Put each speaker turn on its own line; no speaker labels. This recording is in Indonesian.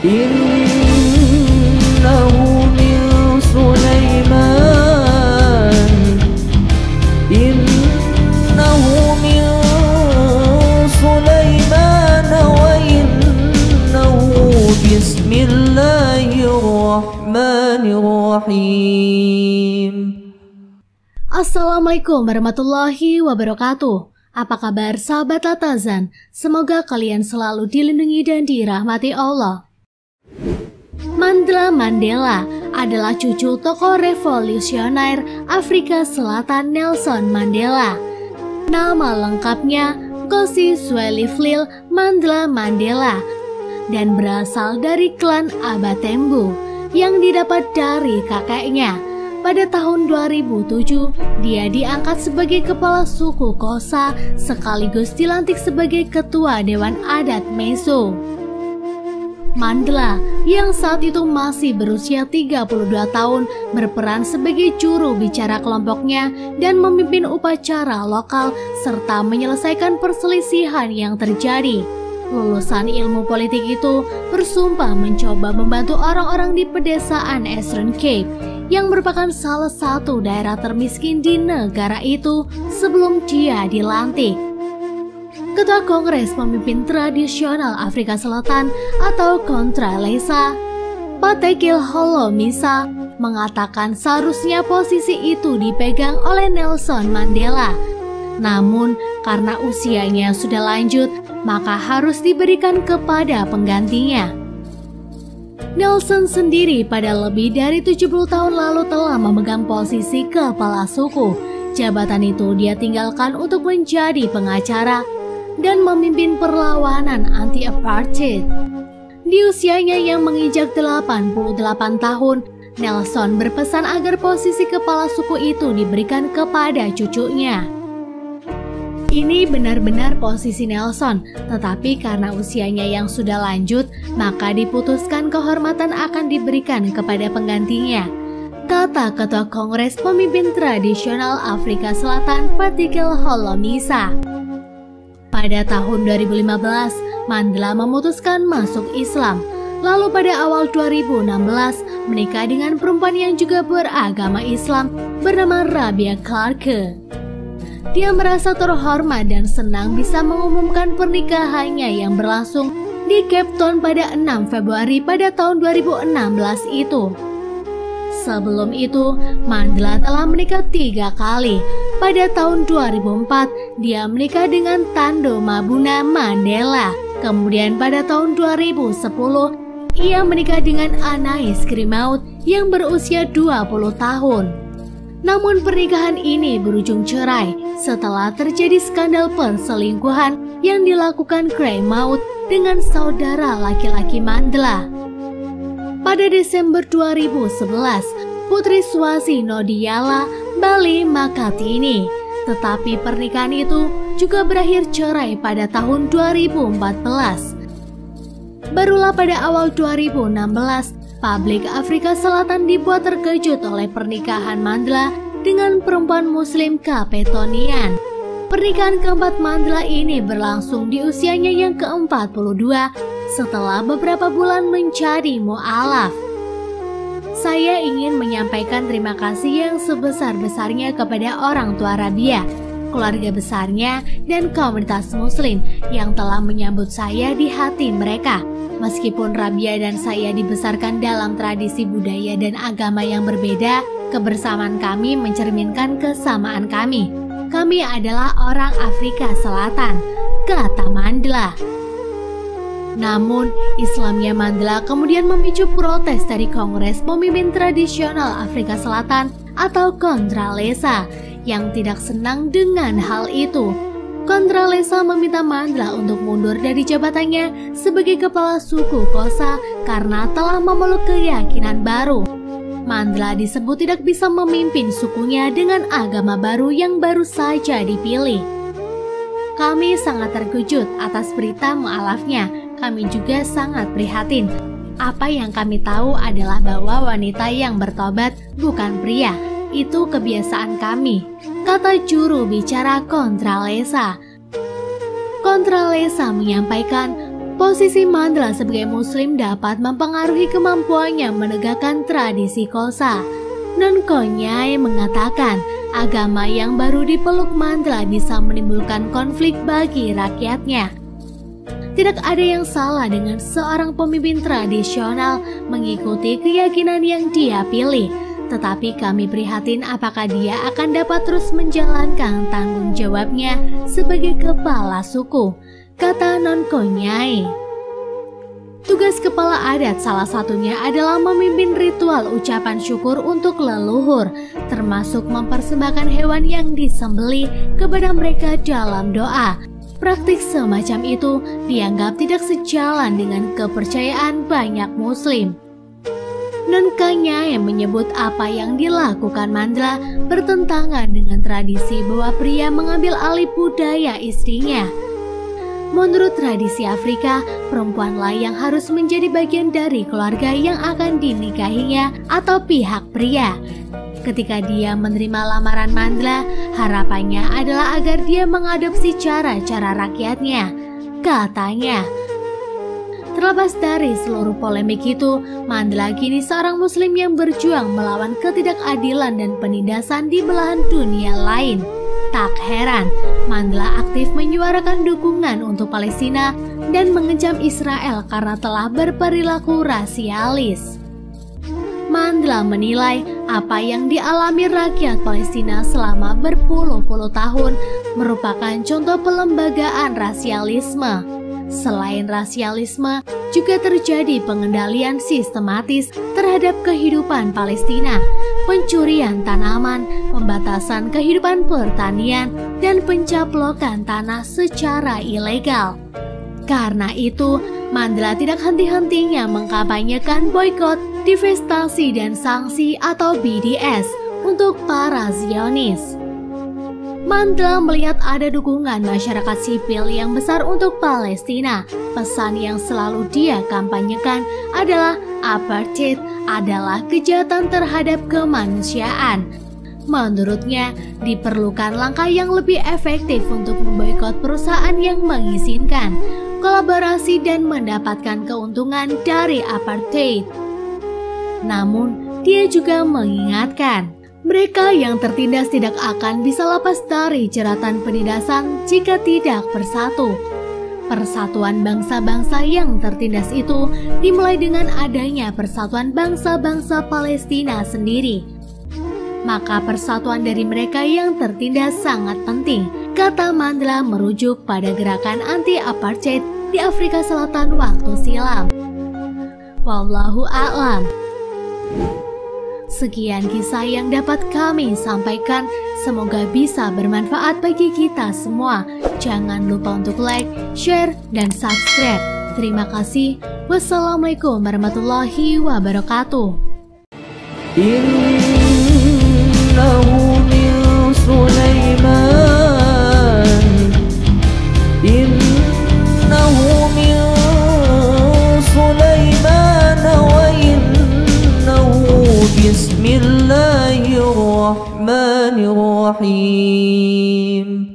Innahu min Sulaiman Innahu min Sulaiman wa innahu bismillahirrahmanirrahim.
Assalamualaikum warahmatullahi wabarakatuh. Apa kabar sahabat Latazan? Semoga kalian selalu dilindungi dan dirahmati Allah. Mandla Mandela adalah cucu tokoh revolusioner Afrika Selatan Nelson Mandela. Nama lengkapnya Nkosi Sikelel Mandla Mandela dan berasal dari klan Abatembu yang didapat dari kakeknya. Pada tahun 2007, dia diangkat sebagai kepala suku Xhosa sekaligus dilantik sebagai ketua Dewan Adat Meso. Mandela yang saat itu masih berusia 32 tahun berperan sebagai juru bicara kelompoknya dan memimpin upacara lokal serta menyelesaikan perselisihan yang terjadi. Lulusan ilmu politik itu bersumpah mencoba membantu orang-orang di pedesaan Eastern Cape yang merupakan salah satu daerah termiskin di negara itu sebelum dia dilantik. Ketua Kongres Pemimpin Tradisional Afrika Selatan atau Contralesa, Patekile Holomisa, mengatakan seharusnya posisi itu dipegang oleh Nelson Mandela. Namun karena usianya sudah lanjut, maka harus diberikan kepada penggantinya. Nelson sendiri pada lebih dari 70 tahun lalu telah memegang posisi kepala suku. Jabatan itu dia tinggalkan untuk menjadi pengacara dan memimpin perlawanan anti-apartheid. Di usianya yang menginjak 88 tahun, Nelson berpesan agar posisi kepala suku itu diberikan kepada cucunya. Ini benar-benar posisi Nelson, tetapi karena usianya yang sudah lanjut, maka diputuskan kehormatan akan diberikan kepada penggantinya, kata Ketua Kongres Pemimpin Tradisional Afrika Selatan Patekile Holomisa. Pada tahun 2015, Mandela memutuskan masuk Islam, lalu pada awal 2016 menikah dengan perempuan yang juga beragama Islam bernama Rabia Clarke. Dia merasa terhormat dan senang bisa mengumumkan pernikahannya yang berlangsung di Cape Town pada 6 Februari pada tahun 2016 itu. Sebelum itu, Mandela telah menikah 3 kali. Pada tahun 2004, dia menikah dengan Thando Mabuna Mandela. Kemudian pada tahun 2010, ia menikah dengan Anais Grimaud yang berusia 20 tahun. Namun pernikahan ini berujung cerai setelah terjadi skandal perselingkuhan yang dilakukan Grimaud dengan saudara laki-laki Mandela. Pada Desember 2011, Putri Swazi Nodiala Bali Makatini, tetapi pernikahan itu juga berakhir cerai pada tahun 2014. Barulah pada awal 2016, publik Afrika Selatan dibuat terkejut oleh pernikahan Mandela dengan perempuan Muslim Capetonian. Pernikahan keempat Mandela ini berlangsung di usianya yang ke-42 setelah beberapa bulan menjadi mu'alaf. Saya ingin menyampaikan terima kasih yang sebesar-besarnya kepada orang tua Rabia, keluarga besarnya, dan komunitas Muslim yang telah menyambut saya di hati mereka. Meskipun Rabia dan saya dibesarkan dalam tradisi budaya dan agama yang berbeda, kebersamaan kami mencerminkan kesamaan kami. Kami adalah orang Afrika Selatan, kata Mandela. Namun, Islamnya Mandela kemudian memicu protes dari Kongres Pemimpin Tradisional Afrika Selatan atau Contralesa yang tidak senang dengan hal itu. Contralesa meminta Mandela untuk mundur dari jabatannya sebagai kepala suku Xhosa karena telah memeluk keyakinan baru. Mandela disebut tidak bisa memimpin sukunya dengan agama baru yang baru saja dipilih. Kami sangat terkejut atas berita mu'alafnya. Kami juga sangat prihatin. Apa yang kami tahu adalah bahwa wanita yang bertobat bukan pria. Itu kebiasaan kami, kata juru bicara Contralesa. Contralesa menyampaikan Posisi Mandla sebagai muslim dapat mempengaruhi kemampuannya menegakkan tradisi Khalsa. Non Konyai mengatakan agama yang baru dipeluk Mandla bisa menimbulkan konflik bagi rakyatnya. Tidak ada yang salah dengan seorang pemimpin tradisional mengikuti keyakinan yang dia pilih, tetapi kami prihatin apakah dia akan dapat terus menjalankan tanggung jawabnya sebagai kepala suku, kata Non Konyai. Tugas kepala adat salah satunya adalah memimpin ritual ucapan syukur untuk leluhur, termasuk mempersembahkan hewan yang disembelih kepada mereka dalam doa. Praktik semacam itu dianggap tidak sejalan dengan kepercayaan banyak muslim. Non Konyai menyebut apa yang dilakukan Mandla bertentangan dengan tradisi bahwa pria mengambil alih budaya istrinya. Menurut tradisi Afrika, perempuanlah yang harus menjadi bagian dari keluarga yang akan dinikahinya atau pihak pria. Ketika dia menerima lamaran Mandla, harapannya adalah agar dia mengadopsi cara-cara rakyatnya, katanya. Terlepas dari seluruh polemik itu, Mandla kini seorang muslim yang berjuang melawan ketidakadilan dan penindasan di belahan dunia lain. Tak heran, Mandla aktif menyuarakan dukungan untuk Palestina dan mengecam Israel karena telah berperilaku rasialis. Mandla menilai apa yang dialami rakyat Palestina selama berpuluh-puluh tahun merupakan contoh pelembagaan rasialisme. Selain rasialisme, juga terjadi pengendalian sistematis terhadap kehidupan Palestina, pencurian tanaman, pembatasan kehidupan pertanian, dan pencaplokan tanah secara ilegal. Karena itu, Mandla tidak henti-hentinya mengkampanyekan boikot, divestasi, dan sanksi atau BDS untuk para Zionis. Mandla melihat ada dukungan masyarakat sipil yang besar untuk Palestina. Pesan yang selalu dia kampanyekan adalah apartheid adalah kejahatan terhadap kemanusiaan. Menurutnya, diperlukan langkah yang lebih efektif untuk memboikot perusahaan yang mengizinkan kolaborasi dan mendapatkan keuntungan dari apartheid. Namun, dia juga mengingatkan, mereka yang tertindas tidak akan bisa lepas dari jeratan penindasan jika tidak bersatu. Persatuan bangsa-bangsa yang tertindas itu dimulai dengan adanya persatuan bangsa-bangsa Palestina sendiri. Maka persatuan dari mereka yang tertindas sangat penting, kata Mandla merujuk pada gerakan anti-apartheid di Afrika Selatan waktu silam. Wallahu a'lam. Sekian kisah yang dapat kami sampaikan, semoga bisa bermanfaat bagi kita semua. Jangan lupa untuk like, share, dan subscribe. Terima kasih. Wassalamualaikum warahmatullahi wabarakatuh.
Innahu min Sulaiman, innahu min Sulaiman wa innahu bismillahirrahmanirrahim.